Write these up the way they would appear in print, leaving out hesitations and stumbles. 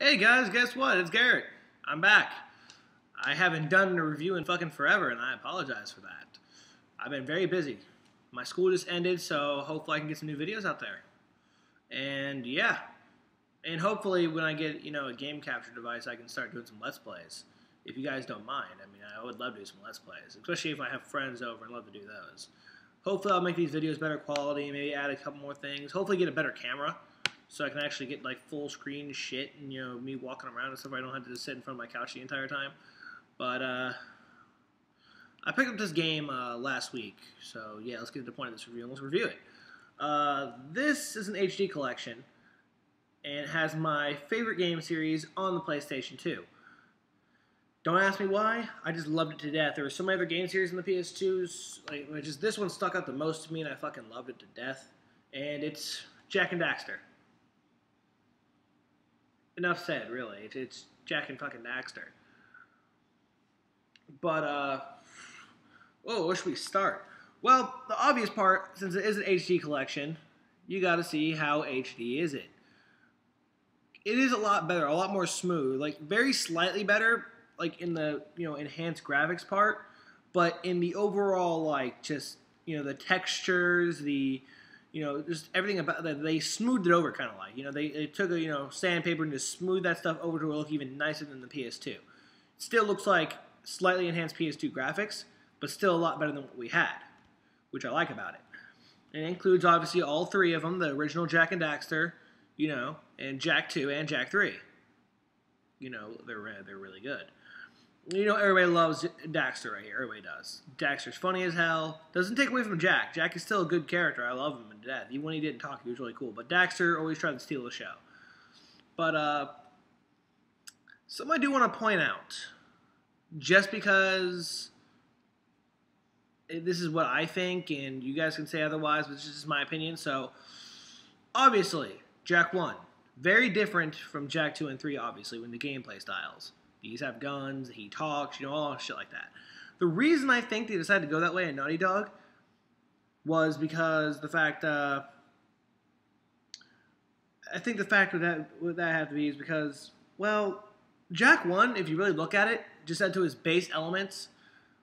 Hey guys, guess what? It's Garrett. I'm back. I haven't done a review in fucking forever, and I apologize for that. I've been very busy. My school just ended, so hopefully I can get some new videos out there. And yeah, and hopefully when I get a game capture device, I can start doing some Let's Plays. If you guys don't mind, I would love to do some Let's Plays, especially if I have friends over. I'd love to do those. Hopefully I'll make these videos better quality, maybe add a couple more things. Hopefully get a better camera, so I can actually get like full screen shit and me walking around and stuff. I don't have to just sit in front of my couch the entire time. But I picked up this game last week, so yeah, let's get to the point of this review and let's review it. This is an HD collection and it has my favorite game series on the PlayStation 2. Don't ask me why, I just loved it to death. There were so many other game series in the PS2s, this one stuck out the most to me and I fucking loved it to death. And it's Jak and Daxter. Enough said, really. It's Jak and fucking Daxter. But, where should we start? Well, the obvious part, since it is an HD collection, you gotta see how HD is it. It is a lot better, a lot more smooth, like very slightly better, like in the, enhanced graphics part, but in the overall, like, just, the textures, the, just everything about that, they smoothed it over kind of like, they took a, sandpaper and just smoothed that stuff over to look even nicer than the PS2. It still looks like slightly enhanced PS2 graphics, but still a lot better than what we had, which I like about it. It includes, obviously, all three of them, the original Jak and Daxter, and Jak 2 and Jak 3. They're really good. Everybody loves Daxter right here. Everybody does. Daxter's funny as hell. Doesn't take away from Jak. Jak is still a good character. I love him to death. Even when he didn't talk, he was really cool. But Daxter always tried to steal the show. But, something I do want to point out, just because this is what I think, and you guys can say otherwise, but this is just my opinion. So, obviously, Jak 1, very different from Jak 2 and 3, obviously, when the gameplay styles. These have guns, he talks, all shit like that. The reason I think they decided to go that way in Naughty Dog was because I think the fact that had to be is because, well, Jak 1, if you really look at it, just add to his base elements,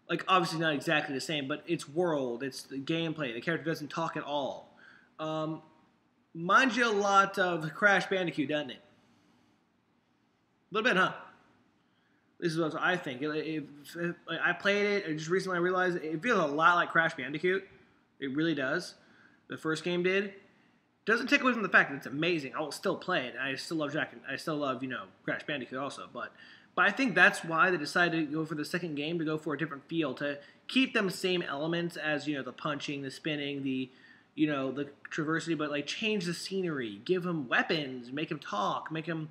like, obviously not exactly the same, but it's world, it's the gameplay, the character doesn't talk at all. Reminds you a lot of Crash Bandicoot, doesn't it? A little bit, huh? This is what I think. If I played it, and just recently I realized it feels a lot like Crash Bandicoot. It really does. The first game did. Doesn't take away from the fact that it's amazing. I will still play it. I still love Jak. I still love Crash Bandicoot also. But I think that's why they decided to go for the second game, to go for a different feel, to keep them same elements as the punching, the spinning, the the traversity, but like change the scenery, give him weapons, make him talk, make him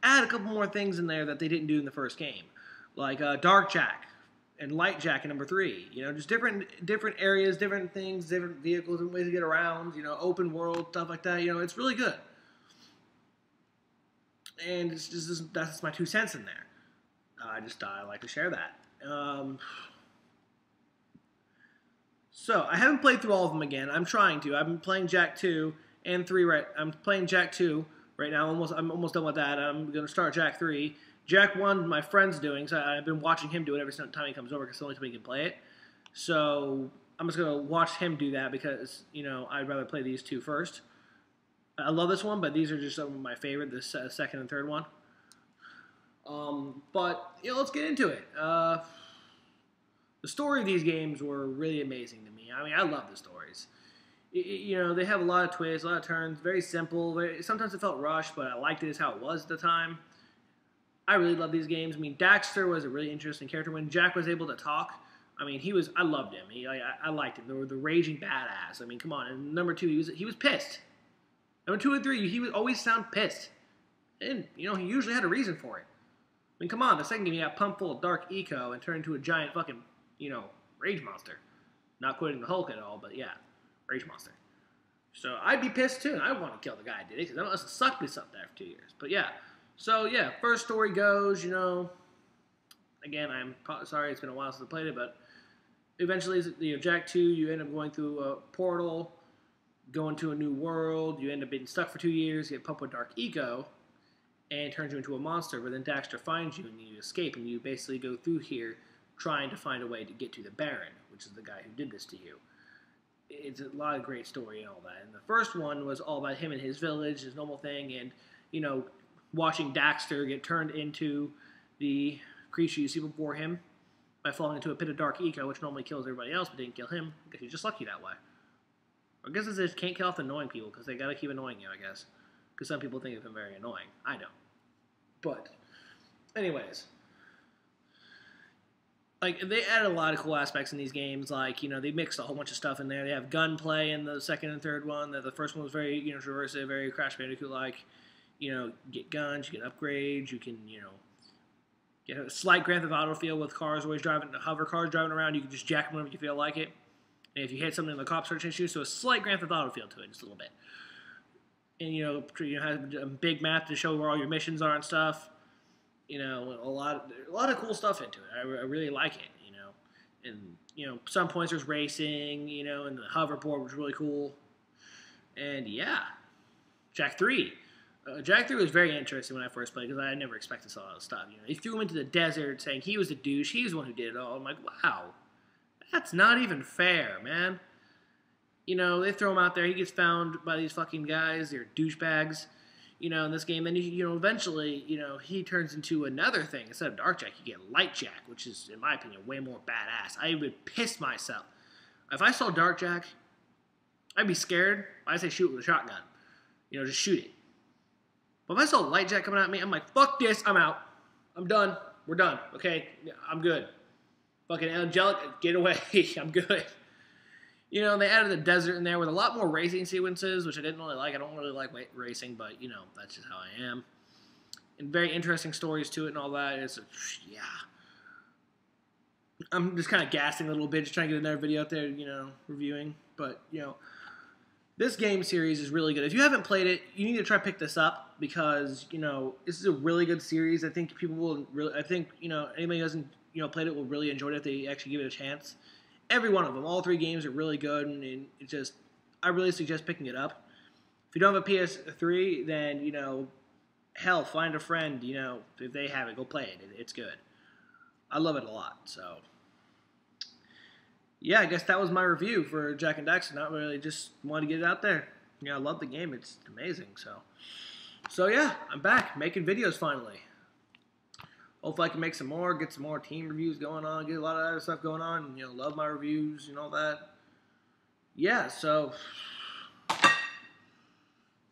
add a couple more things in there that they didn't do in the first game, like Dark Jak and Light Jak in number 3. Just different areas, different things, different vehicles, different ways to get around. Open world stuff like that. It's really good, and it's just that's my 2 cents in there. I like to share that. So I haven't played through all of them again. I'm trying to. I've been playing Jak 2 and 3. I'm playing Jak 2. Right now, I'm almost done with that. I'm going to start Jak 3. Jak 1, my friend's doing, so I've been watching him do it every time he comes over because it's the only time he can play it. So I'm just going to watch him do that because, I'd rather play these 2 first. I love this one, but these are just some of my favorite, the second and third one. But, let's get into it. The story of these games were really amazing to me. I love the stories. They have a lot of twists, a lot of turns, very simple. Sometimes it felt rushed, but I liked it as how it was at the time. I really love these games. Daxter was a really interesting character. When Jak was able to talk, I loved him. I liked him. The raging badass. Come on. And number 2, he was pissed. Number 2 and 3, he would always sound pissed. And, he usually had a reason for it. Come on. The second game, he got pumped full of dark eco and turned into a giant fucking, rage monster. Not quoting the Hulk at all, but yeah. Rage monster. So I'd be pissed too, and I want to kill the guy who did it, because that must have sucked me something after 2 years. But yeah. So yeah, first story goes, again, I'm sorry it's been a while since I played it, but eventually, Jak 2, you end up going through a portal, going to a new world, you end up being stuck for 2 years, you get pumped with dark eco, and turns you into a monster, but then Daxter finds you and you escape, and you basically go through here trying to find a way to get to the Baron, which is the guy who did this to you. It's a lot of great story and all that. And the first one was all about him and his village, his normal thing, and, you know, watching Daxter get turned into the creature you see before him by falling into a pit of dark eco, which normally kills everybody else, but didn't kill him. I guess he's just lucky that way. I guess it's just can't kill off the annoying people, because they gotta keep annoying you, I guess. Because some people think of him very annoying. I don't. But, anyways. Like, they added a lot of cool aspects in these games. Like, you know, they mixed a whole bunch of stuff in there. They have gunplay in the second and third one. The first one was very, you know, traversive, very Crash Bandicoot-like. You know, you get guns, you get upgrades, you can, you know, get a slight Grand Theft Auto feel with cars always driving, hover cars driving around. You can just jack them whenever you feel like it. And if you hit something, the cops start chasing you. So a slight Grand Theft Auto feel to it, just a little bit. And, you know, have a big map to show where all your missions are and stuff. You know, a lot of cool stuff into it. I really like it, you know. And, you know, some points there's racing, you know, and the hoverboard was really cool. And, yeah. Jak 3. Jak 3 was very interesting when I first played because I never expected all that stuff. You know, he threw him into the desert saying he was the douche. He was the one who did it all. I'm like, wow. That's not even fair, man. You know, they throw him out there. He gets found by these fucking guys. They're douchebags. You know, in this game, then you know, eventually, you know, he turns into another thing. Instead of Dark Jak, you get Light Jak, which is, in my opinion, way more badass. I would piss myself. If I saw Dark Jak, I'd be scared. I say shoot with a shotgun. You know, just shoot it. But if I saw Light Jak coming at me, I'm like, fuck this, I'm out. I'm done. We're done. Okay? I'm good. Fucking Angelic, get away. I'm good. You know, they added the desert in there with a lot more racing sequences, which I didn't really like. I don't really like racing, but, you know, that's just how I am. And very interesting stories to it and all that. It's, yeah. I'm just kind of gassing a little bit, just trying to get another video out there, you know, reviewing. But, you know, this game series is really good. If you haven't played it, you need to try to pick this up because, you know, this is a really good series. I think people will really, you know, anybody who hasn't, you know, played it will really enjoy it if they actually give it a chance. Every one of them, all three games are really good, and it just, I really suggest picking it up. If you don't have a PS3, then, you know, hell, find a friend, you know, if they have it, go play it. It's good. I love it a lot, so. Yeah, I guess that was my review for Jak and Daxter. Not really, just wanted to get it out there. Yeah, I love the game. It's amazing, so. So, yeah, I'm back, making videos finally. Hopefully I can make some more, get some more team reviews going on, get a lot of other stuff going on. You know, love my reviews and all that. Yeah, so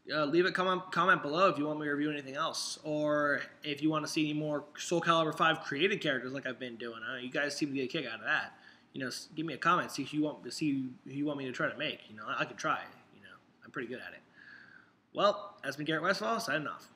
leave a comment below if you want me to review anything else. Or if you want to see any more Soul Calibur 5 created characters like I've been doing. You guys seem to get a kick out of that. You know, give me a comment, see who you want me to try to make. You know, I could try. You know, I'm pretty good at it. Well, that's been Garrett Westfall, signing off.